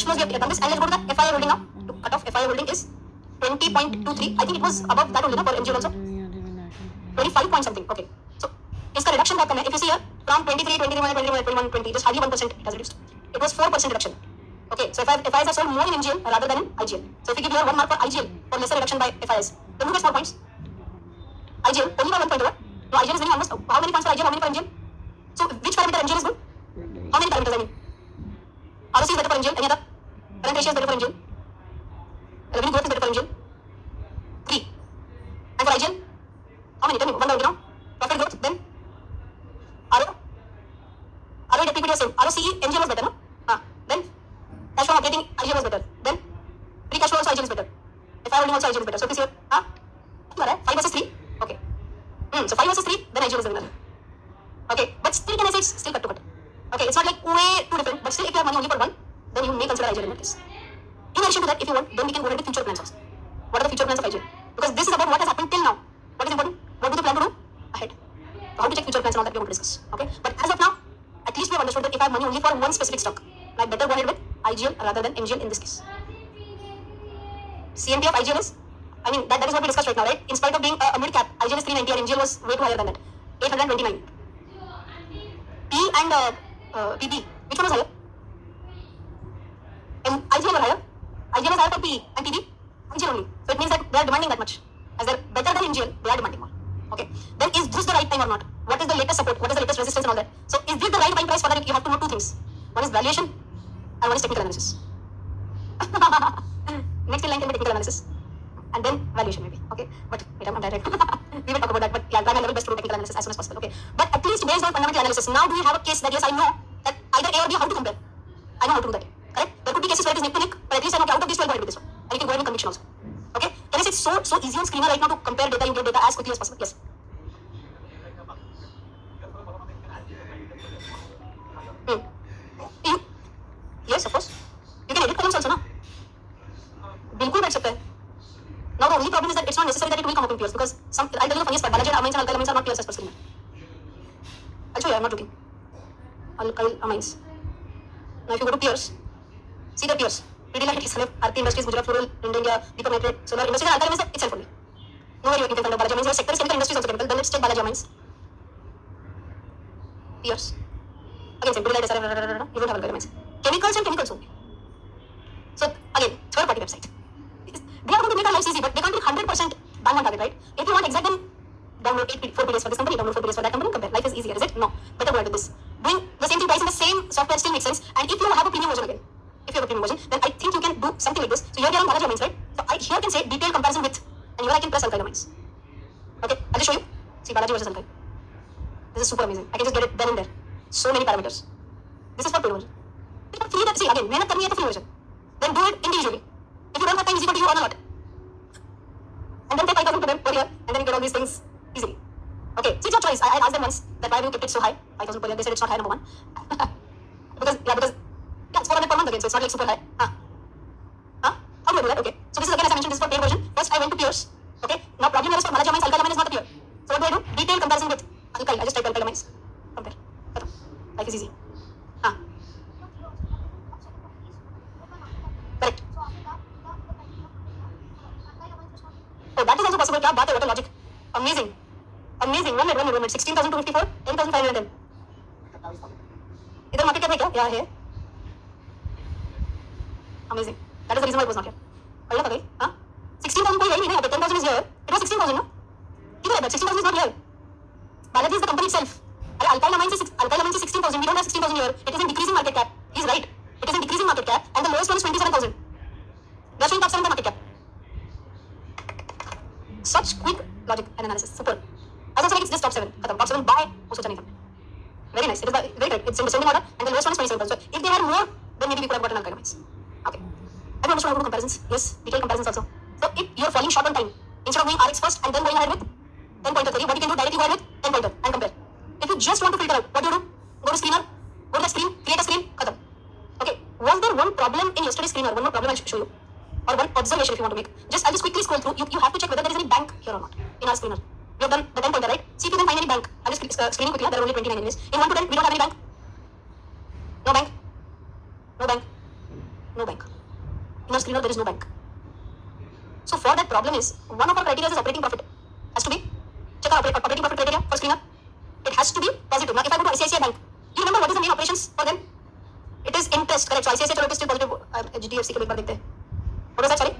close we have done this, and let's go to the FII holding now. To cut off FII holding is 20.23. I think it was above that only for MGL also. 25 point something. Okay. So इसका reduction बहुत कम है. If you see here from 23, 21, 21, 21, 20, just hardly 1% it has reduced. It was 4% reduction. Okay. So FIIs are sold more in MGL rather than in IGL. So if you give here 1 mark for IGL for lesser reduction by FIIs, then who gets more points? IGL only by 1 point over. No, IGL is winning almost. How many points for IGL? How many for MGL? So which parameter MGL is good? How many parameters I mean? ROC is better for MGL. Any other? Current ratio is better for MGL. Revenue growth is better for MGL. 3. And for IGL? How many? Tell me. 1 down, profit growth, then RO. RO debt equity is same. ROCE MGL was better, no? Then cash flow operating IGL was better. Then free cash flow also IGL is better. FI holding also IGL is better. So this here, 5 versus 3. Okay. So 5 versus 3, then IGL is the winner. Okay. But still can I say it's still cut to cut. Okay. It's not like way too different. But still if you have money only for one, then you may consider IGL in that case. In addition to that, if you want, then we can go ahead with future plans also. What are the future plans of IGL? Because this is about what has happened till now. What is important? What do they plan to do ahead? So how to check future plans and all that we want to discuss. Okay. But as of now, at least we have understood that if I have money only for one specific stock, I better go ahead with IGL rather than MGL in this case. CMP of IGL is, I mean, that is what we discussed right now, right? In spite of being a mid cap, IGL is 390 and MGL was way too higher than that. 829. P and PP, which one was higher? IGL was higher. IGL is higher for PE and PP, IGL only. So it means that they are demanding that much. As they're better than MGL, they are demanding more. Okay. Then is this the right time or not? What is the latest support? What is the latest resistance and all that? So is this the right buying price for that? You have to know two things. One is valuation and one is technical analysis. Next in line can be technical analysis. And then valuation maybe. Okay. But wait, I'm direct. We will talk about that. But yeah, try my level best to do technical analysis as soon as possible. Okay. But at least based on fundamental analysis, now do you have a case that yes, I know that either A or B how to compare? I know how to do that. Correct? There could be cases where it is neck to neck, but at least I know out of these two I'll go ahead with this one. And you can go ahead with conviction also. Okay? Can I say it's so easy on screener right now to compare data, you get data as quickly as possible? Yes. Yes, of course. You can edit columns also, no? बिल्कुल बैठ सकता है. Now the only problem is that it's not necessary that it will come up in pairs because some I'll tell you the funniest part. Balaji amines and alkyl amines are not pairs as per screener. I'll show you. I'm not joking. Alkyl amines. Now if you go to pairs, see the pairs. Pidilite, Islip, RP Industries, Gujarat Floral, India, Deepak Nitrate, Solar Industries, and alkyl amines itself only. Nowhere you can find Balaji amines. Your sector is chemical, industries also chemical. Then let's check Balaji amines. Pairs. Again, same. Pidilite, SRF, you don't have alkyl amines. Chemicals and chemicals only. So again, third party website. They are going to make our lives easy, but they can't be 100% bang on target, right? If you want exact, then download 4 PDFs for this company, download 4 PDFs for that company, compare. Life is easier, is it? No. Better go ahead with this. Doing the same thing twice in the same software still makes sense. And if you have a premium version again, then I think you can do something like this. So here we are on Balaji amines, right? So I here can say detailed comparison with, and here I can press alkyl amines. Okay, I'll just show you. See Balaji versus alkyl. This is super amazing. I can just get it then and there. So many parameters. This is for paid version. Free that, see again, मेहनत करनी है तो free version. Then do it individually. If you don't have time, easy to you earn a lot. And then take 5,000 to them per year, and then you get all these things easily. Okay, so it's your choice. I asked them once that why have you kept it so high, 5,000 per year. They said it's not high, number one. because it's 400 per month again, so it's not like super high. How do I do that? Okay, so this is again as I mentioned, this is for paid version. First I went to pairs. Okay, now problem here is for Balaji amines, alkyl amine is not a pair. So what do? Detailed comparison with alkyl. I just type alkyl amines. Compare. Life is easy. Correct. Oh, that is also possible. क्या बात है? What a logic. Amazing. Amazing. 1 minute. 16,254, 10,510. इधर market cap है क्या? Yeah, है. Amazing. That is the reason why it was not here. पढ़ना था कहीं? हाँ? 16,000 कोई है नहीं ना? 10,000 is here. It was 16,000 ना? किधर है that? 16,000 is not here. Balaji is the company itself. अरे alkyl amines is 16,000. We don't have 16,000 here. It is in decreasing market cap. He's right. It is in decreasing market cap, and the lowest one is 27,000. They are showing top 7 the market cap. Such quick logic and analysis. Super. As also like it's just top 7. Top 7 buy. वो सोचा नहीं था. Very nice. It is very correct. It's in descending order, and the lowest one is 27,000. So if they had more, then maybe we could have gotten alkyl amines. Okay. Have you understood how to do comparisons? Yes. Detailed comparisons also. So if you are falling short on time, instead of doing RX first and then going ahead with 10 pointer theory, what you can do directly go ahead with 10 pointer and compare. If you just want to filter out, what do? Go to screener. Go to the screen. Create a screen. Khatam. Okay, was there one problem in yesterday's screener? One more problem I'll show you. Or one observation if you want to make. I'll just quickly scroll through. You have to check whether there is any bank here or not in our screener. We have done the 10 pointer, right? See if you can find any bank. I'll just screening quickly. There are only 29 anyways. In 1 to 10, we don't have any bank. No bank. No bank. No bank. In our screener, there is no bank. So for that problem is, one of our criteria is operating profit. Has to be, check our operating profit criteria for screener. It has to be positive. Now if I go to ICICI Bank, you remember what is the main operations for them? It is interest, correct? So ICICI chalo, it is still positive. HDFC ko ek baar dekhte hain. What was that, sorry?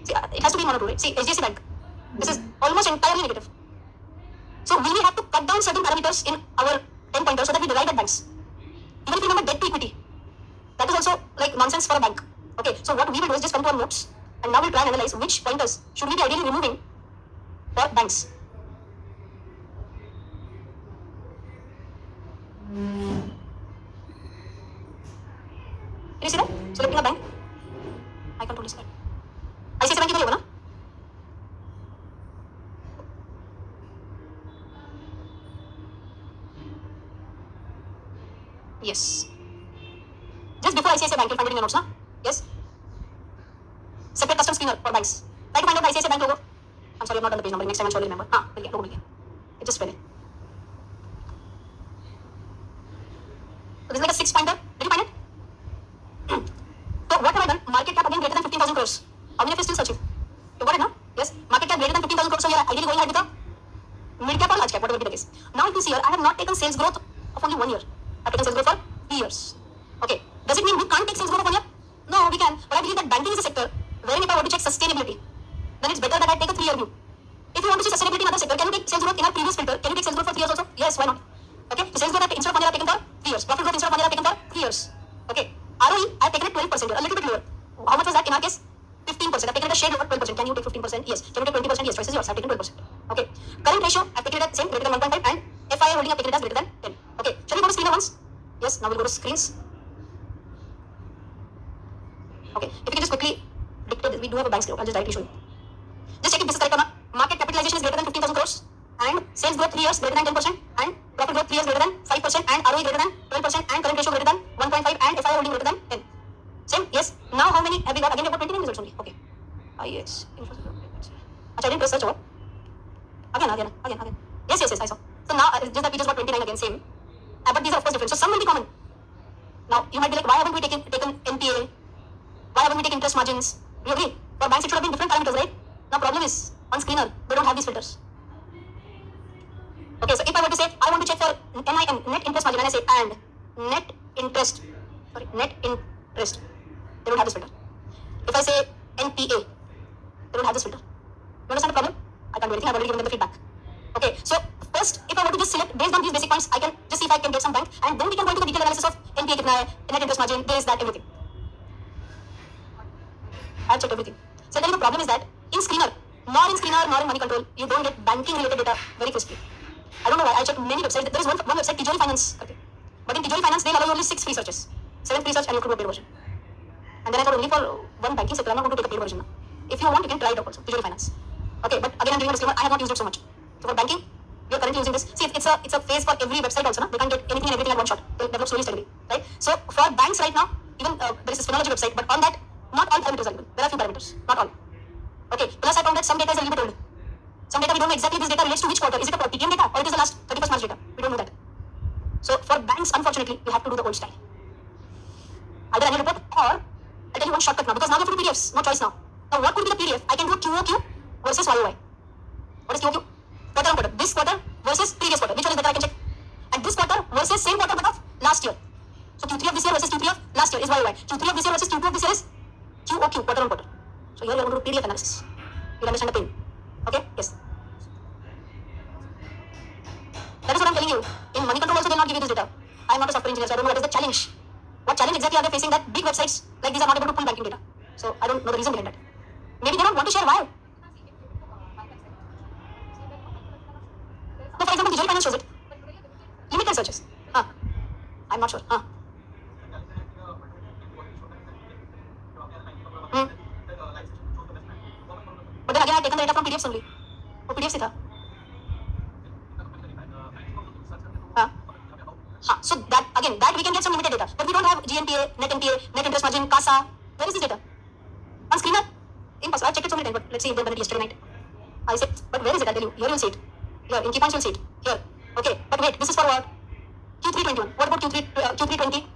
See, it has to be one or two, right? See, HDFC Bank, this is almost entirely negative. So we will have to cut down certain parameters in our 10 pointers so that we derive at banks. Even if you remember debt to equity, that is also like nonsense for a bank. Okay, so what we will do is just come to our notes and now we'll try and analyze which pointers should we be ideally removing for banks. Can you see that? Selecting a bank. I can't totally see that. ICICI Bank की होगा ना? Yes. Just before ICICI Bank, you'll find it in your notes, na? Yes. Separate custom screener for banks. Try to find out the ICICI Bank logo. I'm sorry, I'm not done the page number. Next time I'll surely remember. हाँ, मिल गया, logo मिल गया. It just spell it. So this is like a 6-pointer. Did you find it? So what have I done? Market cap again greater than 15,000 crores. How many of you still searching? You got it, na? Yes. Market cap greater than 15,000 crores. So you're ideally going ahead with the mid cap or large cap, whatever be the case. Now if you see here, I have not taken sales growth of only 1 year. I've taken sales growth for 3 years. Okay. Does it mean we can't take sales growth of 1 year? No, we can. But I believe that banking is a sector wherein if I want to check sustainability, then it's better that I take a 3-year view. If you want to see sustainability in other sector, can you take sales growth in our previous filter? Can you take sales growth for 3 years also? Yes, why not? Okay. So sales growth instead of 1 year I've taken for 3 years. Profit growth instead of 1 year I've taken for 3 years. Okay. ROE I've taken it 12% here, a little bit lower. How much was that in our case? 15%. I've taken it a shade lower, 12%. Can you take 15%? Yes. Can you take 20%? Yes. Choice is yours. I've taken 12%. Okay. Current ratio I've taken it as same, greater than 1.5, and FII holding I've taken it as greater than 10. Okay. Shall we go to screener once? Yes. Now we'll go to screens. Okay. If you can just quickly dictate this, we do have a bank screen. I'll just directly show you. Just check if this is correct or not. Market capitalization is greater than 15,000 crores, and sales growth 3 years greater than 10%, and profit growth 3 years greater than 5%, and ROE greater than 12%, and current ratio greater than 1.5, and FII holding greater than 10. Same? Yes. Now how many have we got? Again, we have got 29 results only. Okay. Yes. I didn't press search over. Again. Yes, I saw. So now, just that we just got 29 again, same. But these are of course different. So some will be common. Now, you might be like, why haven't we taken NPA? Why haven't we taken interest margins? Do you agree? For banks, it should have been different parameters, right? Now, problem is, on screener, they don't have these filters. Okay, so if I were to say, I want to check for NIM, net interest margin, and I say, and net interest, they don't have this filter. If I say NPA, they don't have this filter. You understand the problem? I can't do anything. I've already given them the feedback. Okay, so first, if I want to just select based on these basic points, I can just see if I can get some bank, and then we can go into the detailed analysis of NPA, kitna hai, net interest margin, this, that, everything. I've checked everything. So then the problem is that in screener, nor in money control, you don't get banking related data very crisply. I don't know why. I checked many websites. There is one website, Tijori Finance. Okay. But in Tijori Finance, they allow you only 6 free searches. 7 free search, and you have to do a paid version. And then I thought only for one banking sector, I'm not going to take a paid version now. If you want, you can try it out also, Tijori Finance. Okay, but again, I'm giving a disclaimer, I have not used it so much. So for banking, we are currently using this. See, it's a phase for every website also, na? They can't get anything and everything at one shot. They develop slowly, steadily, right? So for banks right now, even there is a phenology website, but on that, not all parameters are given. There are few parameters, not all. Okay, plus I found that some data is a little bit old. Some data we don't know exactly this data relates to which quarter. Is it a TTM data or it is the last 31st March data? We don't know that. So for banks, unfortunately, you have to do the old style. Either annual report or I'll tell you one shortcut now, because now you have to do PDFs, no choice now. Now what could be the PDF? I can do QOQ versus YOY. What is QOQ? Quarter on quarter. This quarter versus previous quarter. Which one is better? I can check. And this quarter versus same quarter but of last year. So Q3 of this year versus Q3 of last year is YOY. Q3 of this year versus Q2 of this year is QOQ, quarter on quarter. So here we are going to do PDF analysis. You'll understand the pain. Okay? Yes. That is what I'm telling you. In money control also they will not give you this data. I am not a software engineer, so I don't know what is the challenge. What challenge exactly are they facing that big websites like these are not able to pull banking data? So I don't know the reason behind that. Maybe they don't want to share. Why? No, for example, Tijori Finance shows it. Limited searches. I'm not sure. But then again, I have taken the data from PDFs only. वो PDF से था. So that again, that we can get some limited data, but we don't have GNPA, net NPA, net interest margin, CASA. Where is this data? On screener? Impossible. I checked it so many times, but let's see if they done it yesterday night. I said, but where is it? I'll tell you. Here you'll see it. Here in key points you'll see it. Here. Okay, but wait, this is for what? Q3 21. What about Q3 20?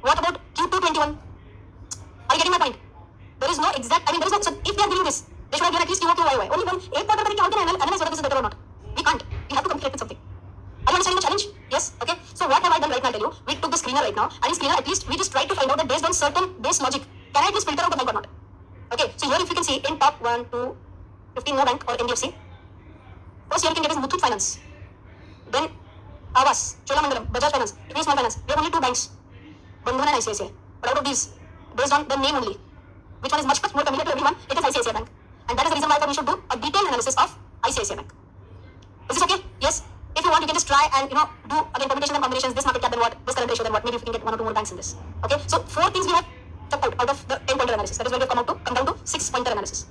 What about Q2 21? Are you getting my point? There is no exact, I mean, there is no, so if they are giving this, they should have given at least QOQYY. Only one एक quarter करके how can I analyze whether this is better or not? We can't. We have to compare it with something. Are you understanding the challenge? Yes? Okay. So what have I done right now? I'll tell you. We took the screener right now, and in screener at least we just tried to find out that based on certain base logic, can I at least filter out the bank or not? Okay. So here if you can see in top 1, 2, 15 no bank or NBFC. First here you can get is Muthoot Finance. Then Aavas, Cholamandalam, Bajaj Finance, it is small finance. We have only 2 banks, Bandhan and ICICI. But out of these, based on the name only, which one is much more familiar to everyone, it is ICICI Bank. And that is the reason why I thought we should do a detailed analysis of ICICI Bank. Is this okay? Yes? If you want, you can just try and do again permutation and combinations, this market cap then what, this current ratio then what, maybe if you can get 1 or 2 more banks in this. Okay? So 4 things we have checked out of the 10-pointer analysis. That is where we have come down to 6-pointer analysis.